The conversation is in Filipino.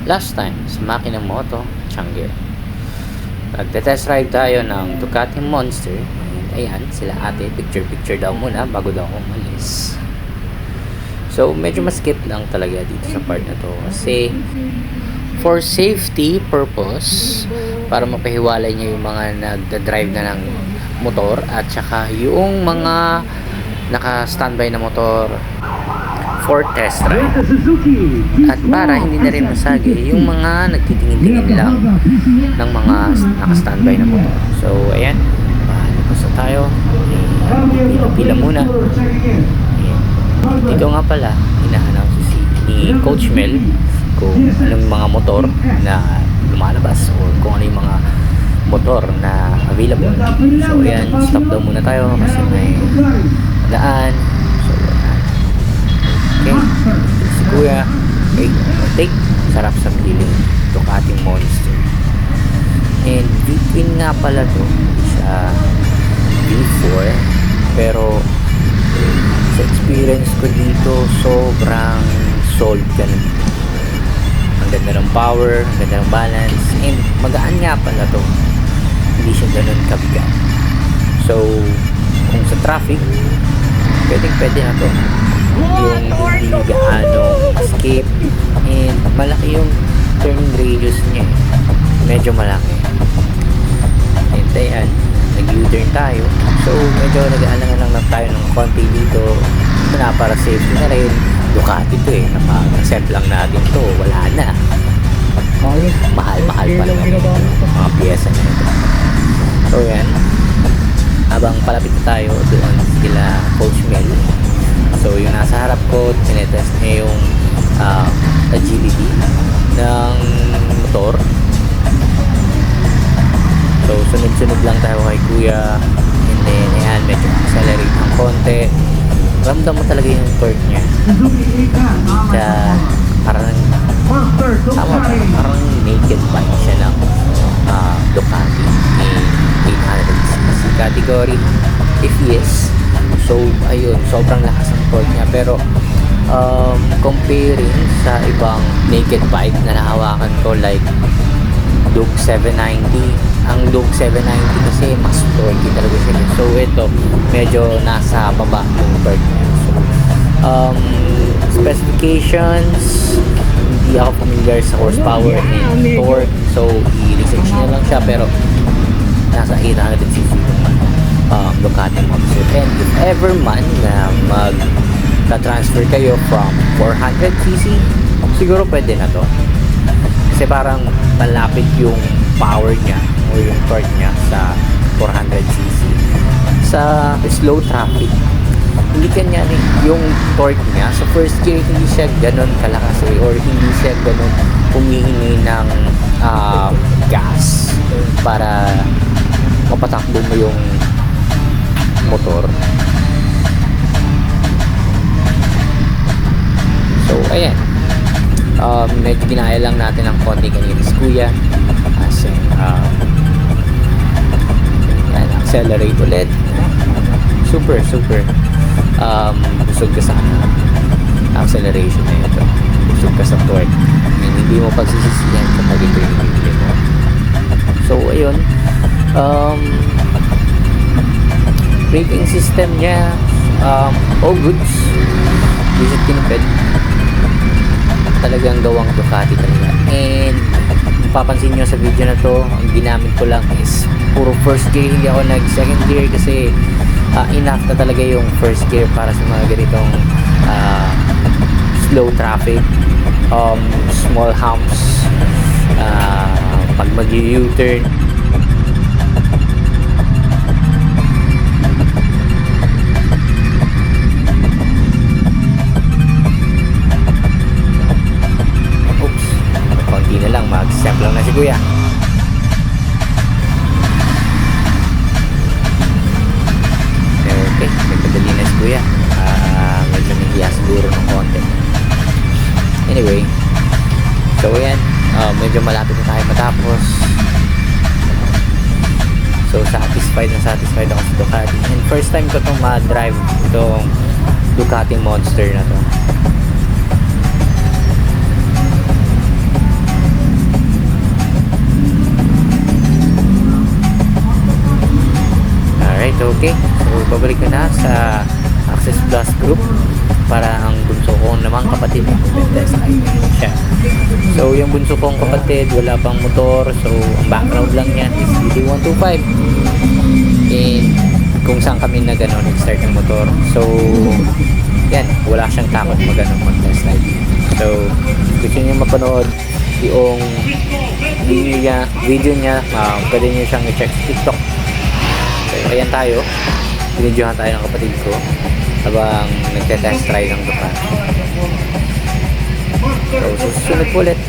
last time sa Makina Moto Changi. Nagte-test ride tayo ng Ducati Monster. And ayan, sila ate, picture daw muna bago daw ako umalis. So, medyo maskip lang talaga dito sa part na to. Kasi, for safety purpose, para mapahiwalay niya yung mga nagda-drive na ng motor at saka yung mga naka-standby na motor for test ride. At para hindi na rin masagi yung mga nagtitingin-tingin lang ng mga naka-standby na motor. So, ayan. Paano tayo? Pila muna. Ayan. Dito nga pala, hinahanap ni Coach Mel kung anong mga motor na lumalabas or kung ano yung mga motor na available. So, ayan. Stop daw muna tayo kasi may daan. So, ayan. Okay. Si Kuya. Okay. Take. Sarap sa piling. Ducati Monster. And deepin nga pala to sa V4. Pero sa experience ko dito, sobrang solid ka na dito. Ang ganda ng power, ang ganda ng balance, and magaan nga pala to. Hindi siya ganun kabigat. So, kung sa traffic, pwede na to. Yung hindi gaano skip, and malaki yung turning radius niya. Medyo malaki. And ayan, nag-U-turn tayo. So, medyo nag-aalangan lang tayo ng konti dito. Na para safety na rin. Ducati to eh. Napag-accept lang natin to. Wala na. Mahal-mahal pa lang mga piyesa na ito. So, yan. Habang palapit na tayo doon sila Coach Mel. So, yung nasa harap ko, tinetest niya yung agility ng motor. So, sunod-sunod lang tayo kay Kuya. And then, ayan, medyo accelerate ng konti. Ramdam mo talaga yung torque niya. Parang parang naked bike siya ng Ducati 800cc category. If yes, so, ayun, sobrang lakas ng torque niya. Pero, comparing sa ibang naked bike na nahawakan ko like Duke 790, ang Duke 790 kasi mas torquey talaga siya. So ito medyo nasa baba yung torque niya. So specifications, hindi ako familiar sa horsepower and torque, so i-research nyo lang siya, pero nasa 800cc Ducati Monster. And if ever man na mag-transfer kayo from 400cc, siguro pwede na to. Kasi parang malapit yung power niya o yung torque niya sa 400cc. Sa slow traffic, hindi kanya yung torque niya sa first gear, hindi siya ganun kalakas or hindi siya ganun humihingi ng gas para mapatakbo mo yung motor. So, ayan. Medyo ginaya lang natin ng konti kanina si Kuya as accelerate ulit. Super busog ka sa acceleration na ito, busog ka sa torque, and hindi mo pagsisisihan kapag ito yung hindi mo. So ayun, braking system niya all goods, hindi siya tinipid, talagang gawang Ducati talaga. And mapapansin nyo sa video na to, ang ginamit ko lang is puro first gear, hindi ako nag second gear kasi enough na talaga yung first gear para sa mga ganitong slow traffic, small humps, pag mag-U-turn. Mag-step lang na si Kuya. Okay, nagpadali na si Kuya. Medyo nahiya siguro ng konti. Anyway, so ayan, medyo malapit na tayo matapos. So satisfied ako sa Ducati. And first time ko itong ma-drive itong Ducati Monster na to. Okay, so babalik ko na sa Access Plus Group para ang bunso ko naman kapatid test ride siya. So yung bunso kong kapatid wala pang motor, so ang background lang niya is DD125 and kung saan kami nag-start ng motor. So yan, wala siyang takot mag-test ride. So gusto niyo mapanood yung video niya, pwede niyo siyang i-check sa TikTok. So ayan tayo, binidyohan tayo ng kapatid ko habang nagte-test ride ng Ducati. So susunod po ulit.